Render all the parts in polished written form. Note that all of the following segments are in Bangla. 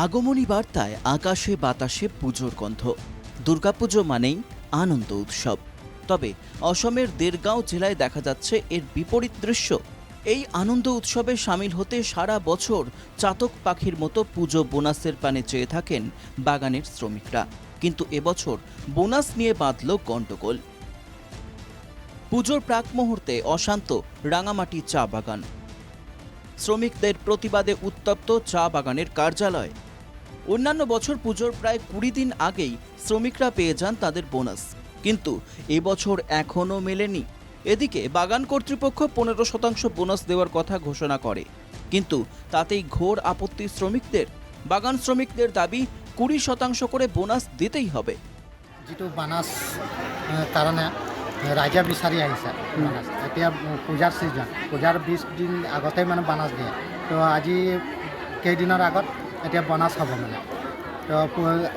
আগমনী বার্তায় আকাশে বাতাসে পুজোর গন্ধ। দুর্গাপুজো মানেই আনন্দ উৎসব। তবে অসমের দেরগাঁও জেলায় দেখা যাচ্ছে এর বিপরীত দৃশ্য। এই আনন্দ উৎসবে সামিল হতে সারা বছর চাতক পাখির মতো পুজো বোনাসের পানে চেয়ে থাকেন বাগানের শ্রমিকরা। কিন্তু এবছর বোনাস নিয়ে বাঁধল গণ্ডগোল। পুজোর প্রাক মুহূর্তে অশান্ত রাঙামাটি চা বাগান। শ্রমিকদের প্রতিবাদে উত্তপ্ত চা বাগানের কার্যালয়। অন্যান্য বছর পুজোর প্রায় ২০ দিন আগেই শ্রমিকরা পেয়ে যান তাদের বোনাস, কিন্তু এবছর এখনও মেলেনি। এদিকে বাগান কর্তৃপক্ষ ১৫% বোনাস দেওয়ার কথা ঘোষণা করে, কিন্তু তাতেই ঘোর আপত্তি শ্রমিকদের। বাগান শ্রমিকদের দাবি ২০% করে বোনাস দিতেই হবে। যিটো বানাছ কাৰণে ৰাইজে বিচাৰি আহিছে বানাছ। এতিয়া পূজাৰ ছিজন, পূজাৰ ২০ দিন আগতে মানে বানাছ দিয়ে। তো আজি কেইদিনৰ আগত এতিয়া বানাছ হ'ব মানে। তো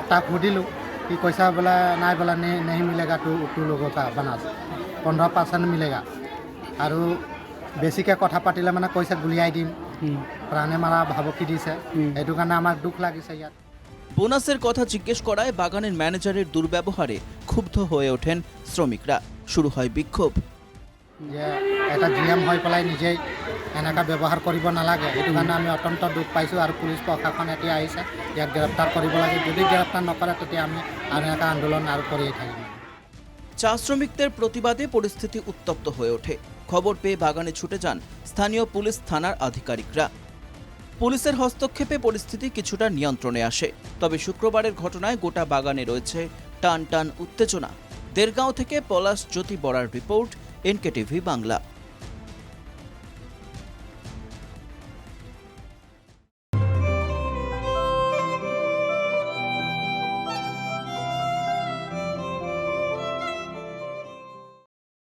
তাক সুধিলোঁ, কি কৈছা বোলে নাই বোলে নেহি মিলেগা তো লোগোं का বানাছ 15% মিলেগা। আৰু বেছিকৈ কথা পাতিলে মানে কৈছে গুলিয়াই দিম, প্ৰাণে মাৰা ভাবুকি দিছে। সেইটো কাৰণে আমাৰ দুখ লাগিছে ইয়াত। বোনাসের কথা জিজ্ঞেস করায় বাগানের ম্যানেজারের দুর্ব্যবহারে ক্ষুব্ধ হয়ে ওঠেন শ্রমিকরা। শুরু হয় বিক্ষোভ। যে এটা জিএম হৈ পেলাই নিজেই এনেকুৱা ব্যৱহাৰ কৰিব নালাগে, সেইটো কাৰণে আমি অত্যন্ত দুখ পাইছোঁ। আৰু পুলিচ প্ৰশাসন এতিয়া আহিছে, ইয়াক গ্ৰেপ্তাৰ কৰিব লাগে। যদি গ্ৰেপ্তাৰ নকৰে তেতিয়া আমি আৰু এনেকুৱা আন্দোলন আৰু কৰিয়ে থাকিম। চা শ্রমিকদের প্রতিবাদে পরিস্থিতি উত্তপ্ত হয়ে ওঠে। খবর পেয়ে বাগানে ছুটে যান স্থানীয় পুলিশ থানার আধিকারিকরা। পুলিশের হস্তক্ষেপে পরিস্থিতি কিছুটা নিয়ন্ত্রণে আসে। তবে শুক্রবারের ঘটনায় গোটা বাগানে রয়েছে টান টান উত্তেজনা। দেরগাঁও থেকে পলাশ জ্যোতি বরার রিপোর্ট, এনকেটিভি বাংলা।